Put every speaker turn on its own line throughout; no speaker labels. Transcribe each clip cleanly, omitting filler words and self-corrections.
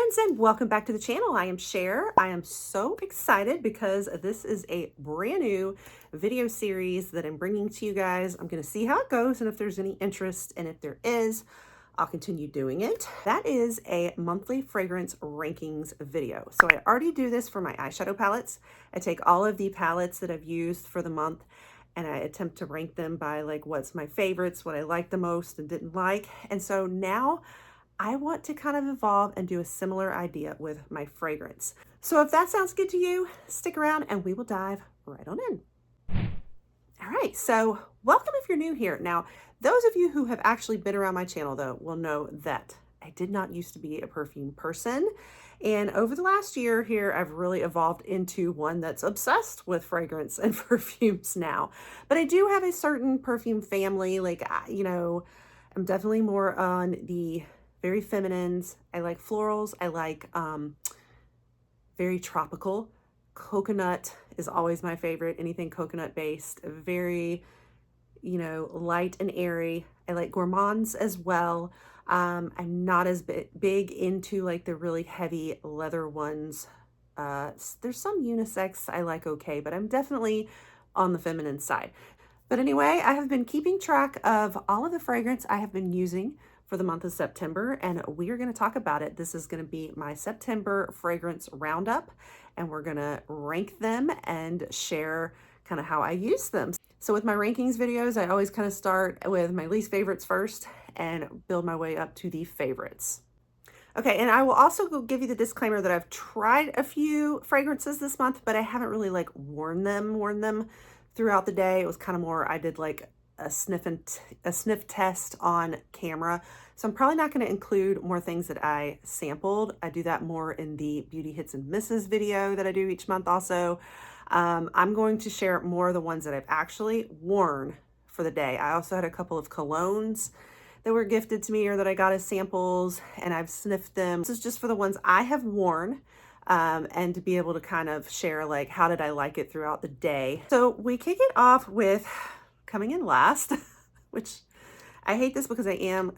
friends, and welcome back to the channel. I am Cher. I am so excited because this is a brand new video series that I'm bringing to you guys. I'm going to see how it goes and if there's any interest, and if there is, I'll continue doing it. That is a monthly fragrance rankings video. So I already do this for my eyeshadow palettes. I take all of the palettes that I've used for the month and I attempt to rank them by like what's my favorites, what I like the most and didn't like. And so now I want to kind of evolve and do a similar idea with my fragrance. So if that sounds good to you, stick around and we will dive right on in. All right, so welcome if you're new here. Now, those of you who have actually been around my channel though will know that I did not used to be a perfume person. And over the last year here, I've really evolved into one that's obsessed with fragrance and perfumes now. But I do have a certain perfume family, like, I'm definitely more on the very feminines. I like florals. I like very tropical. Coconut is always my favorite. Anything coconut based. Very, light and airy. I like gourmands as well. I'm not as big into like the really heavy leather ones. There's some unisex I like okay, but I'm definitely on the feminine side. But anyway, I have been keeping track of all of the fragrance I have been using for the month of September, and we are going to talk about it. This is going to be my September fragrance roundup, and we're going to rank them and share kind of how I use them. So with my rankings videos, I always kind of start with my least favorites first and build my way up to the favorites. Okay, and I will also give you the disclaimer that I've tried a few fragrances this month, but I haven't really like worn them throughout the day. It was kind of more, I did like a sniff test on camera. So I'm probably not going to include more things that I sampled. I do that more in the beauty hits and misses video that I do each month also. I'm going to share more of the ones that I've actually worn for the day. I also had a couple of colognes that were gifted to me or that I got as samples, and I've sniffed them. This is just for the ones I have worn. And to be able to kind of share like how did I like it throughout the day. So we kick it off with coming in last, which I hate this because I am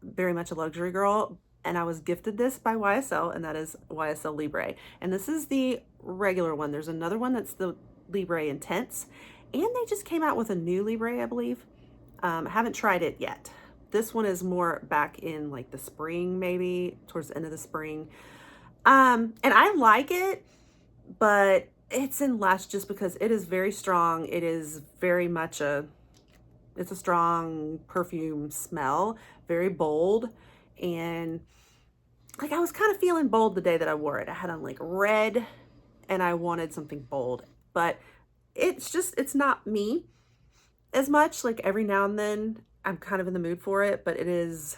very much a luxury girl, and I was gifted this by YSL, and that is YSL Libre. And this is the regular one. There's another one that's the Libre Intense, and they just came out with a new Libre, I believe. I haven't tried it yet. This one is more back in like the spring, maybe towards the end of the spring. And I like it, but it's in less just because it is very strong. It is very much it's a strong perfume smell, very bold. And like, I was kind of feeling bold the day that I wore it. I had on like red and I wanted something bold, but it's not me as much. Like every now and then I'm kind of in the mood for it, but it's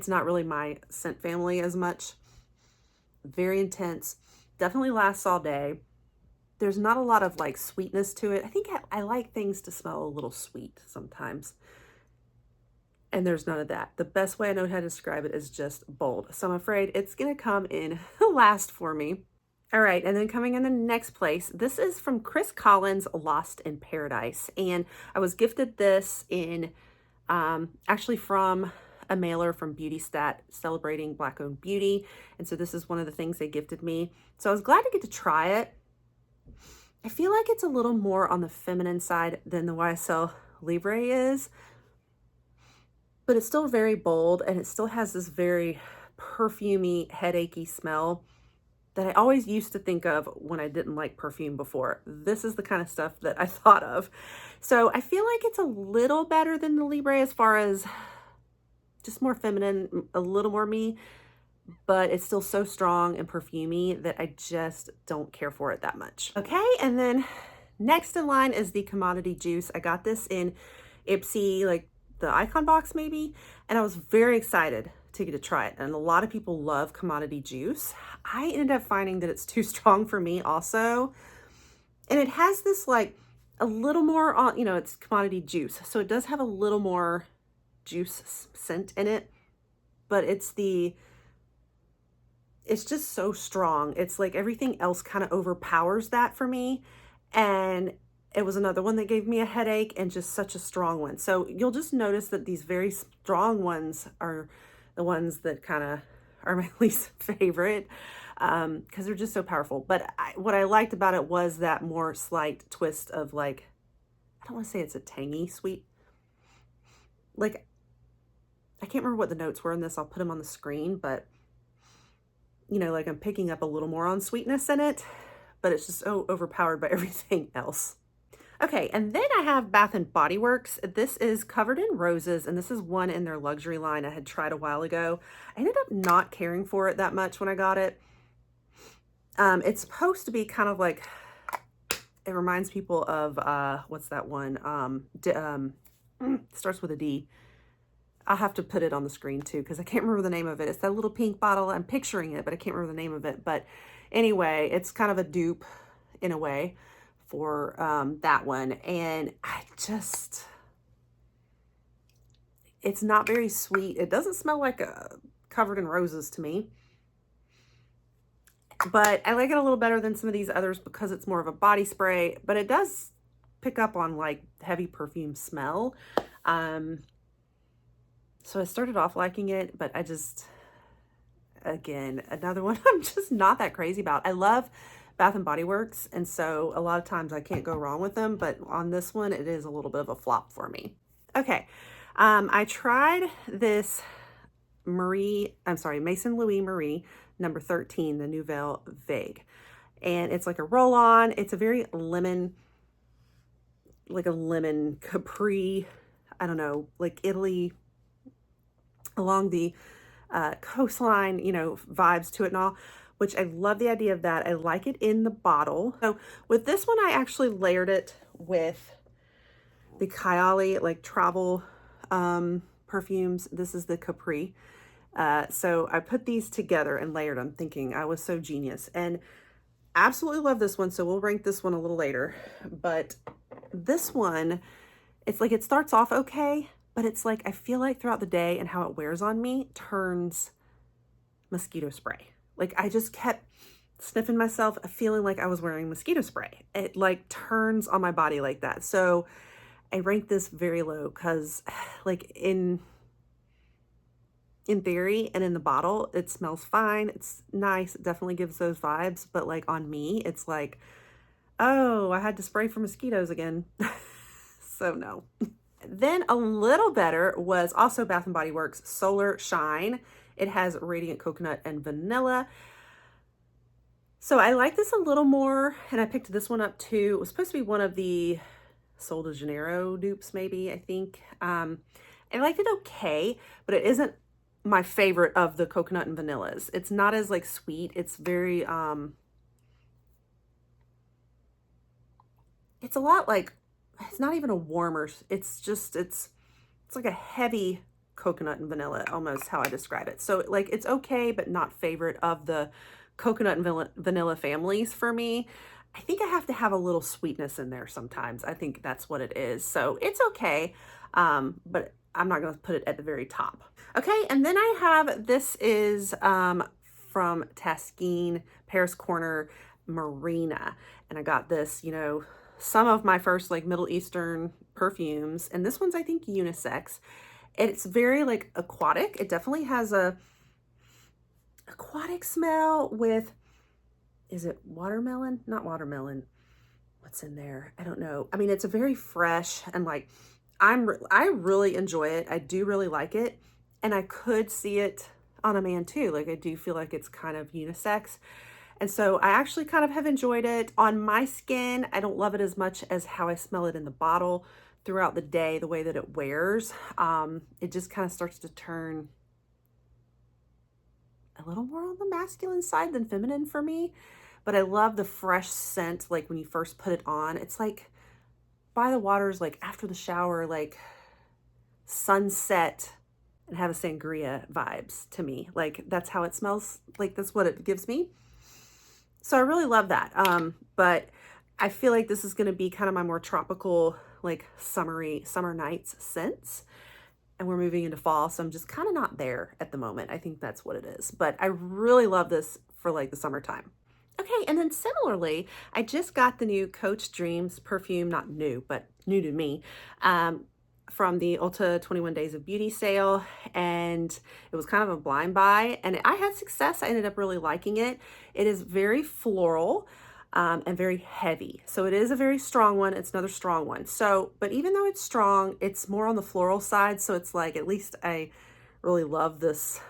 not really my scent family as much. Very intense, definitely lasts all day. There's not a lot of like sweetness to it. I think I like things to smell a little sweet sometimes. And there's none of that. The best way I know how to describe it is just bold. So I'm afraid it's gonna come in last for me. All right, and then coming in the next place, this is from Chris Collins, Lost in Paradise. And I was gifted this in, actually from a mailer from Beauty Stat celebrating Black-owned beauty. And so this is one of the things they gifted me. So I was glad to get to try it. I feel like it's a little more on the feminine side than the YSL Libre is, but it's still very bold and it still has this very perfumey, headachy smell that I always used to think of when I didn't like perfume before. This is the kind of stuff that I thought of. So I feel like it's a little better than the Libre as far as just more feminine, a little more me, but it's still so strong and perfumey that I just don't care for it that much. Okay, and then next in line is the Commodity Juice. I got this in Ipsy, like the icon box maybe, and I was very excited to get to try it. And a lot of people love Commodity Juice. I ended up finding that it's too strong for me also. And it has this like a little more on, it's Commodity Juice. So it does have a little more juice scent in it, but it's just so strong. It's like everything else kind of overpowers that for me. And it was another one that gave me a headache, and just such a strong one. So you'll just notice that these very strong ones are the ones that kind of are my least favorite because they're just so powerful. But what I liked about it was that more slight twist of like, I don't want to say it's a tangy sweet. Like, I can't remember what the notes were in this. I'll put them on the screen, but you know, like I'm picking up a little more on sweetness in it, but it's just so overpowered by everything else. Okay, and then I have Bath and Body Works. This is Covered in Roses, and this is one in their luxury line I had tried a while ago. I ended up not caring for it that much when I got it. It's supposed to be kind of like, it reminds people of, what's that one? Starts with a D. I'll have to put it on the screen too, because I can't remember the name of it. It's that little pink bottle. I'm picturing it, but I can't remember the name of it. But anyway, it's kind of a dupe in a way for that one. And it's not very sweet. It doesn't smell like Covered in Roses to me. But I like it a little better than some of these others because it's more of a body spray, but it does pick up on like heavy perfume smell. So I started off liking it, but again, another one I'm just not that crazy about. I love Bath and Body Works, and so a lot of times I can't go wrong with them, but on this one, it is a little bit of a flop for me. Okay, I tried this Maison Louis Marie number 13, the Nouvelle Vague, and it's like a roll-on. It's a very lemon, like a lemon Capri, I don't know, like Italy, along the coastline, you know, vibes to it and all, which I love the idea of that. I like it in the bottle. So with this one, I actually layered it with the Kayali like travel perfumes. This is the Capri. So I put these together and layered them, thinking I was so genius, and absolutely love this one. So we'll rank this one a little later, but this one, it's like, it starts off okay, but it's like, I feel like throughout the day and how it wears on me turns mosquito spray. Like I just kept sniffing myself, feeling like I was wearing mosquito spray. It like turns on my body like that. So I rank this very low because like in theory and in the bottle, it smells fine. It's nice. It definitely gives those vibes. But like on me, it's like, oh, I had to spray for mosquitoes again. So no. Then a little better was also Bath and Body Works Solar Shine. It has Radiant Coconut and Vanilla. So I like this a little more, and I picked this one up too. It was supposed to be one of the Sol de Janeiro dupes, maybe, I think. I liked it okay, but it isn't my favorite of the coconut and vanillas. It's not as like sweet. It's very, it's a lot like, it's not even a warmer, it's just, it's like a heavy coconut and vanilla, almost how I describe it. So like, it's okay, but not favorite of the coconut and vanilla families for me. I think I have to have a little sweetness in there sometimes. I think that's what it is. So it's okay, but I'm not going to put it at the very top. Okay, and then I have, this is from Taskeen, Paris Corner Marina. And I got this, you know, some of my first like Middle Eastern perfumes, and this one's I think unisex. It's very like aquatic. It definitely has a aquatic smell with, is it watermelon? Not watermelon. What's in there? I don't know. I mean, it's a very fresh, and like I really enjoy it. I do really like it, and I could see it on a man too. Like I do feel like it's kind of unisex. And so I actually kind of have enjoyed it on my skin. I don't love it as much as how I smell it in the bottle throughout the day, the way that it wears. It just kind of starts to turn a little more on the masculine side than feminine for me. But I love the fresh scent, like when you first put it on. It's like by the waters, like after the shower, like sunset and have a sangria vibes to me. Like that's how it smells. Like that's what it gives me. So I really love that. But I feel like this is going to be kind of my more tropical, like summer nights scents. And we're moving into fall, so I'm just kind of not there at the moment. I think that's what it is. But I really love this for like the summertime. Okay, and then similarly, I just got the new Coach Dreams perfume, not new, but new to me. from the Ulta 21 Days of Beauty sale, and it was kind of a blind buy, and I had success. I ended up really liking it. It is very floral and very heavy. So it is a very strong one. It's another strong one. So, but even though it's strong, it's more on the floral side. So it's like, at least I really love this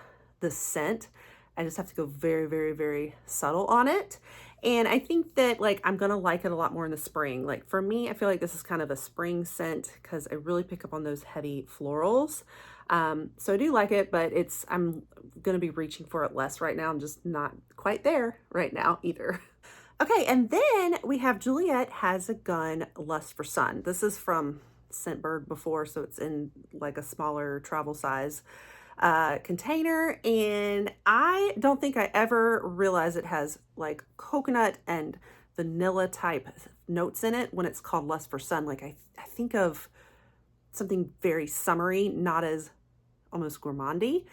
scent. I just have to go very, very, very subtle on it. And I think that like I'm gonna like it a lot more in the spring. Like for me, I feel like this is kind of a spring scent because I really pick up on those heavy florals. So I do like it, but I'm gonna be reaching for it less right now. I'm just not quite there right now either. Okay, and then we have Juliet Has a Gun Lust for Sun. This is from Scentbird before, so it's in like a smaller travel size container, and I don't think I ever realized it has like coconut and vanilla type notes in it when it's called Lust for Sun. Like I think of something very summery, not as almost gourmandy.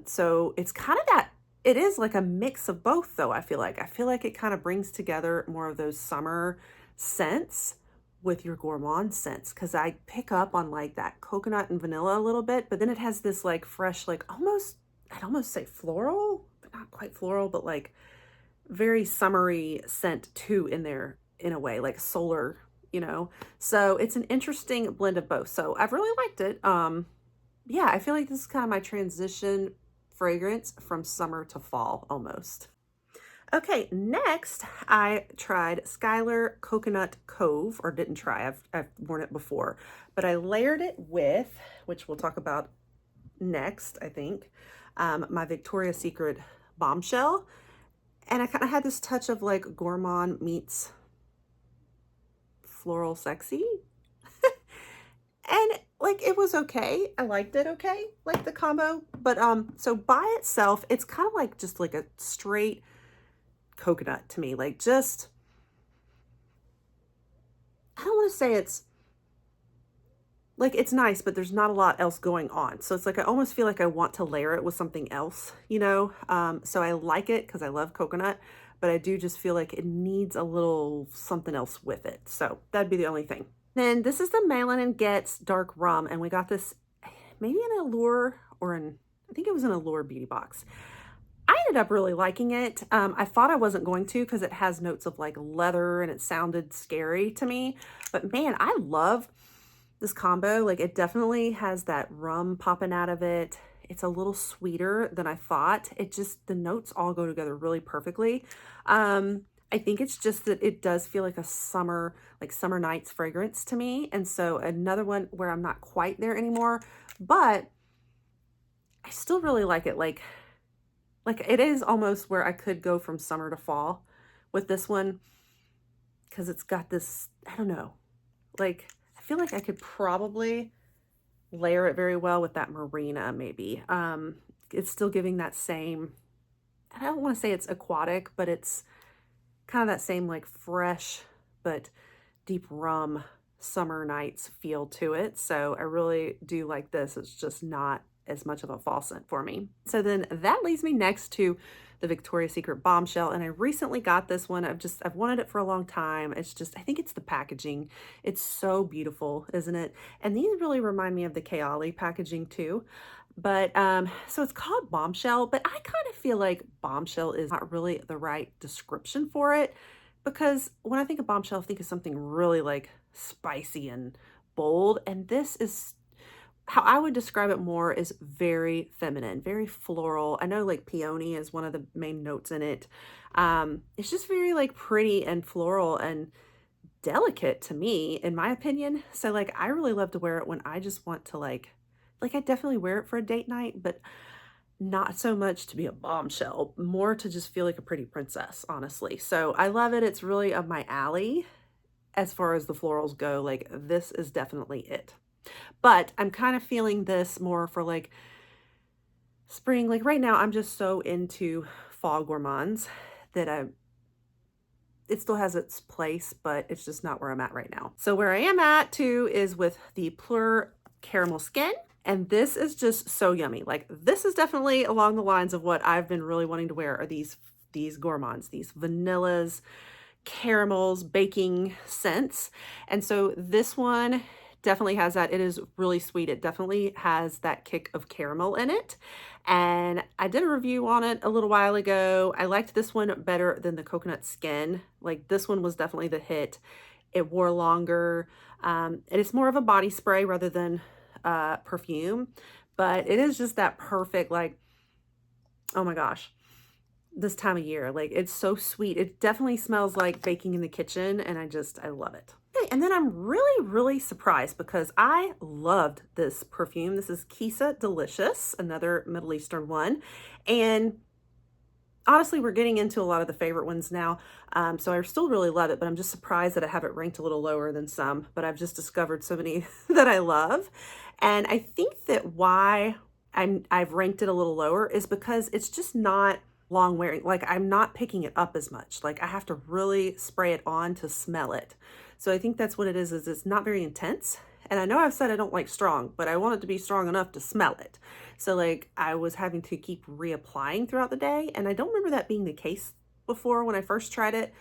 So it's kind of that, it is like a mix of both though. I feel like it kind of brings together more of those summer scents with your gourmand scents, because I pick up on like that coconut and vanilla a little bit, but then it has this like fresh, like I'd almost say floral, but not quite floral, but like very summery scent too in there in a way, like solar, you know? So it's an interesting blend of both. So I've really liked it. Yeah, I feel like this is kind of my transition fragrance from summer to fall almost. Okay, next I tried Skylar Coconut Cove, or didn't try, I've worn it before, but I layered it with, which we'll talk about next, I think, my Victoria's Secret Bombshell. And I kind of had this touch of like gourmand meets floral sexy. And like it was okay. I liked it okay, like the combo. But so by itself, it's kind of like just like a straight coconut to me. Like just, I don't want to say it's like it's nice, but there's not a lot else going on. So it's like I almost feel like I want to layer it with something else, you know? So I like it because I love coconut, but I do just feel like it needs a little something else with it. So that'd be the only thing. Then this is the Malin and Getz Dark Rum, and we got this maybe in Allure or I think it was an Allure beauty box. I ended up really liking it. I thought I wasn't going to because it has notes of like leather and it sounded scary to me, but man, I love this combo. Like it definitely has that rum popping out of it. It's a little sweeter than I thought. It just, the notes all go together really perfectly. I think it's just that it does feel like a summer, like summer nights fragrance to me. And so another one where I'm not quite there anymore, but I still really like it. Like it is almost where I could go from summer to fall with this one, because it's got this, I don't know, like I feel like I could probably layer it very well with that Marina maybe. It's still giving that same, I don't want to say it's aquatic, but it's kind of that same like fresh but deep rum summer nights feel to it. So I really do like this. It's just not as much of a fall scent for me. So then that leads me next to the Victoria's Secret Bombshell, and I recently got this one. I've wanted it for a long time. It's just, I think it's the packaging. It's so beautiful, isn't it? And these really remind me of the Kayali packaging too. But so it's called Bombshell, but I kind of feel like Bombshell is not really the right description for it, because when I think of Bombshell, I think of something really like spicy and bold, and this is, how I would describe it more, is very feminine, very floral. I know like peony is one of the main notes in it. It's just very like pretty and floral and delicate to me, in my opinion. So like I really love to wear it when I just want to like I definitely wear it for a date night, but not so much to be a bombshell, more to just feel like a pretty princess, honestly. So I love it. It's really up my alley as far as the florals go. Like this is definitely it. But I'm kind of feeling this more for like spring. Like right now, I'm just so into fall gourmands that it still has its place, but it's just not where I'm at right now. So where I am at too is with the Plur Caramel Skin. And this is just so yummy. Like this is definitely along the lines of what I've been really wanting to wear, are these gourmands, these vanillas, caramels, baking scents. And so this one Definitely has that. It is really sweet. It definitely has that kick of caramel in it. And I did a review on it a little while ago. I liked this one better than the coconut skin. Like this one was definitely the hit. It wore longer. And it's more of a body spray rather than perfume. But it is just that perfect, like, oh my gosh, this time of year. Like it's so sweet. It definitely smells like baking in the kitchen and I love it. Okay, and then I'm really surprised because I loved this perfume. This is Kisa Delicious, another Middle Eastern one. And honestly, we're getting into a lot of the favorite ones now. So I still really love it, but I'm just surprised that I have it ranked a little lower than some, but I've just discovered so many that I love. And I think that why I've ranked it a little lower is because it's just not long wearing. Like I'm not picking it up as much. Like I have to really spray it on to smell it. So I think that's what it is it's not very intense. And I know I've said I don't like strong, but I want it to be strong enough to smell it. So like I was having to keep reapplying throughout the day. And I don't remember that being the case before when I first tried it,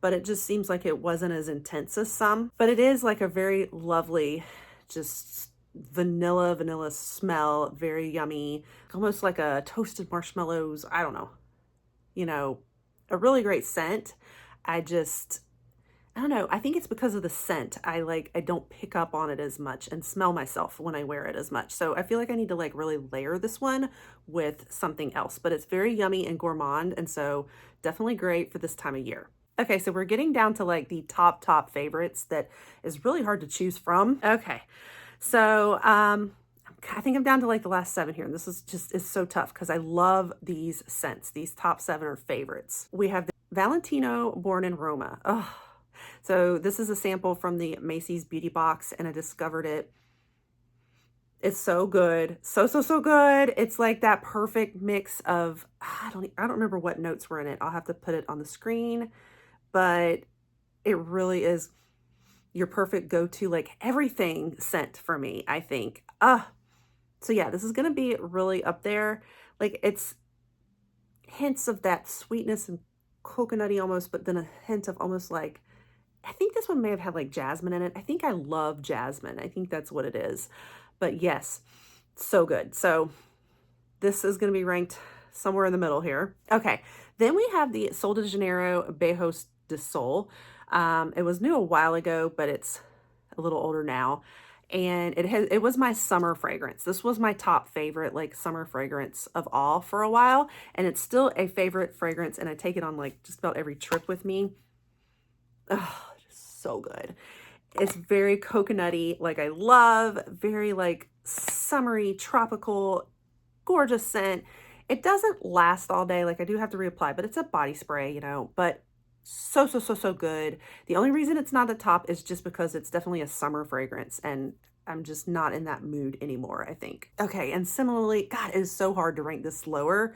but it just seems like it wasn't as intense as some. But it is like a very lovely, just vanilla smell, very yummy, almost like a toasted marshmallows. I don't know, you know, a really great scent. I don't know. I think it's because of the scent. I don't pick up on it as much and smell myself when I wear it as much. So I feel like I need to like really layer this one with something else, but it's very yummy and gourmand. And so definitely great for this time of year. Okay, so we're getting down to like the top favorites that is really hard to choose from. Okay, so I think I'm down to like the last 7 here, and this is so tough because I love these scents. These top 7 are favorites. We have the Valentino Born in Roma. Oh, so this is a sample from the Macy's Beauty Box, and I discovered it. It's so good. So good. It's like that perfect mix of, I don't remember what notes were in it. I'll have to put it on the screen, but it really is your perfect go-to, like everything scent for me, I think. So yeah, this is going to be really up there. Like it's hints of that sweetness and coconutty almost, but then a hint of almost like, I think this one may have had like jasmine in it. I think I love jasmine. I think that's what it is. But yes, so good. So this is going to be ranked somewhere in the middle here. Okay, then we have the Sol de Janeiro Beijos de Sol. It was new a while ago, but it's a little older now. And it was my summer fragrance. This was my top favorite like summer fragrance of all for a while. And it's still a favorite fragrance. And I take it on like just about every trip with me. Oh, so good. It's very coconutty, like I love, very like summery, tropical, gorgeous scent. It doesn't last all day. Like I do have to reapply, but it's a body spray, you know, but so good. The only reason it's not the top is just because it's definitely a summer fragrance and I'm just not in that mood anymore, I think. Okay, and similarly, God, it is so hard to rank this lower.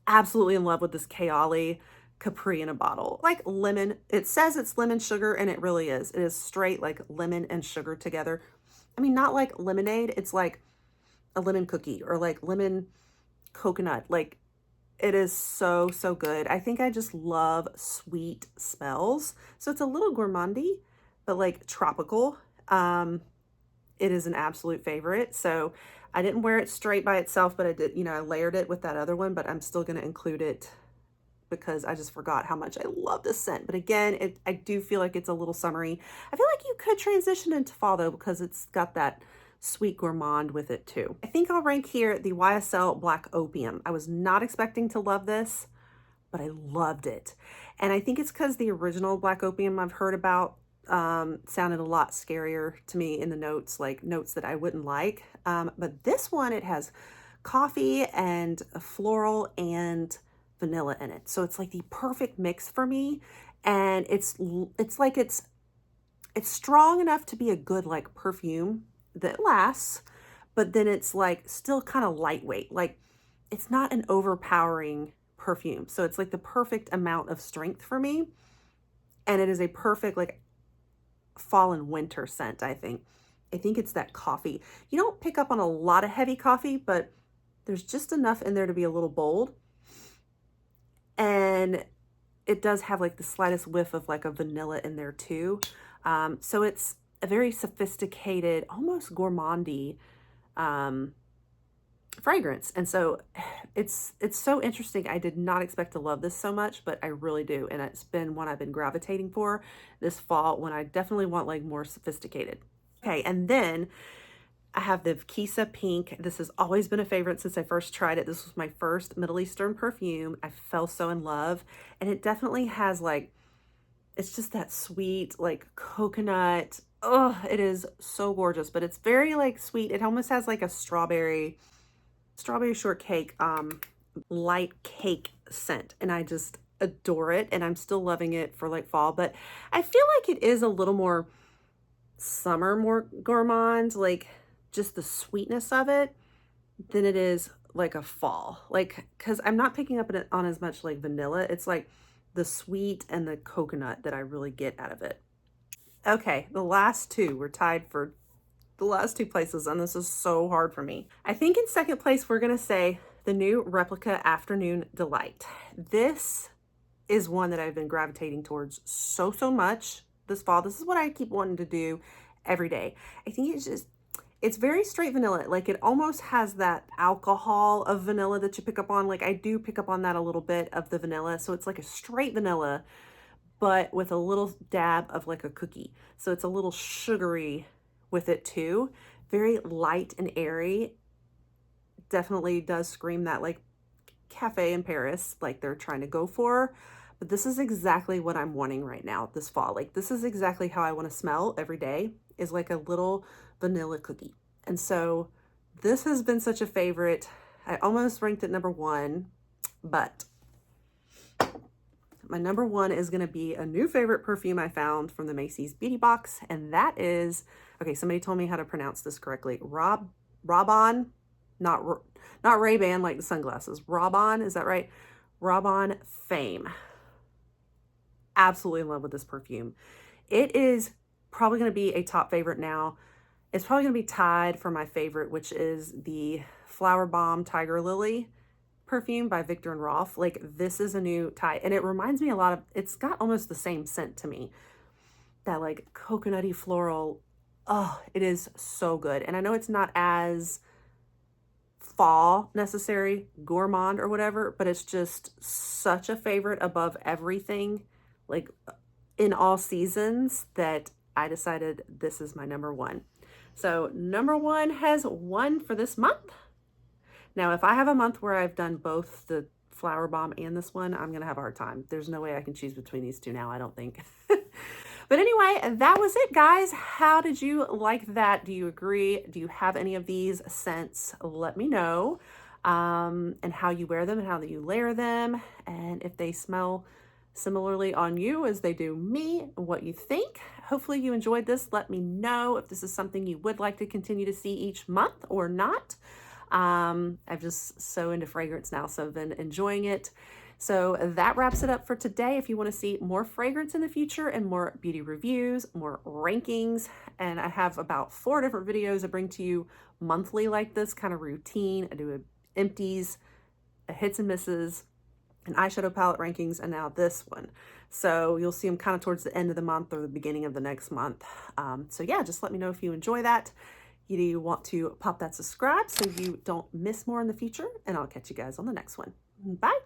Absolutely in love with this Kayali Capri in a bottle. Like lemon, it says it's lemon sugar and it really is. It is straight like lemon and sugar together. I mean, not like lemonade, it's like a lemon cookie or like lemon coconut. Like it is so good. I think I just love sweet smells. So it's a little gourmandy, but like tropical. It is an absolute favorite. So I didn't wear it straight by itself, but I did, you know, I layered it with that other one, but I'm still going to include it because I just forgot how much I love this scent. But again, I do feel like it's a little summery. I feel like you could transition into fall though, because it's got that sweet gourmand with it too. I think I'll rank here the YSL Black Opium. I was not expecting to love this, but I loved it. And I think it's because the original Black Opium I've heard about sounded a lot scarier to me in the notes, like notes that I wouldn't like. But this one, it has coffee and floral and vanilla in it. So it's like the perfect mix for me. And it's strong enough to be a good like perfume that lasts, but then it's like still kind of lightweight. Like it's not an overpowering perfume. So it's like the perfect amount of strength for me. And it is a perfect like fall and winter scent, I think. I think it's that coffee. You don't pick up on a lot of heavy coffee, but there's just enough in there to be a little bold. And it does have like the slightest whiff of like a vanilla in there too. So it's a very sophisticated, almost gourmandy fragrance. And so it's so interesting. I did not expect to love this so much, but I really do. And it's been one I've been gravitating for this fall when I definitely want like more sophisticated. Okay, and then I have the Kisa Pink. This has always been a favorite since I first tried it. This was my first Middle Eastern perfume. I fell so in love, and it definitely has like, it's just that sweet, like coconut. Oh, it is so gorgeous, but it's very like sweet. It almost has like a strawberry shortcake, light cake scent. And I just adore it. And I'm still loving it for like fall, but I feel like it is a little more summer, more gourmand, like just the sweetness of it than it is like a fall. Like, cause I'm not picking up on as much like vanilla. It's like the sweet and the coconut that I really get out of it. Okay, the last two, we're tied for the last two places, and this is so hard for me. I think in second place, we're gonna say the new Replica Afternoon Delight. This is one that I've been gravitating towards so much this fall. This is what I keep wanting to do every day. I think it's very straight vanilla. Like it almost has that alcohol of vanilla that you pick up on. Like I do pick up on that a little bit of the vanilla. So it's like a straight vanilla, but with a little dab of like a cookie. So it's a little sugary with it too. Very light and airy. Definitely does scream that like cafe in Paris, like they're trying to go for. But this is exactly what I'm wanting right now this fall. Like this is exactly how I want to smell every day, is like a little vanilla cookie. And so this has been such a favorite. I almost ranked it number one, but my number one is going to be a new favorite perfume I found from the Macy's Beauty Box. And that is, okay, somebody told me how to pronounce this correctly. Raban, not Ray-Ban like the sunglasses. Raban, is that right? Raban Fame. Absolutely in love with this perfume. It is probably going to be a top favorite now. It's probably going to be tied for my favorite, which is the Flower Bomb Tiger Lily perfume by Viktor and Rolf. Like this is a new tie, and it reminds me a lot of, it's got almost the same scent to me, that like coconutty floral. Oh, it is so good. And I know it's not as fall necessary, gourmand or whatever, but it's just such a favorite above everything, like in all seasons, that I decided this is my number one. So number one has won for this month. Now, if I have a month where I've done both the Flower Bomb and this one, I'm going to have a hard time. There's no way I can choose between these two now, I don't think. But anyway, that was it, guys. How did you like that? Do you agree? Do you have any of these scents? Let me know. And how you wear them and how you layer them. And if they smell similarly on you as they do me, what you think. Hopefully you enjoyed this. Let me know if this is something you would like to continue to see each month or not. I'm just so into fragrance now, so I've been enjoying it. So that wraps it up for today. If you want to see more fragrance in the future and more beauty reviews, more rankings, and I have about 4 different videos I bring to you monthly like this, kind of routine. I do empties, a hits and misses, an eyeshadow palette rankings, and now this one. So you'll see them kind of towards the end of the month or the beginning of the next month. So yeah, just let me know if you enjoy that. You want to pop that subscribe so you don't miss more in the future, and I'll catch you guys on the next one. Bye.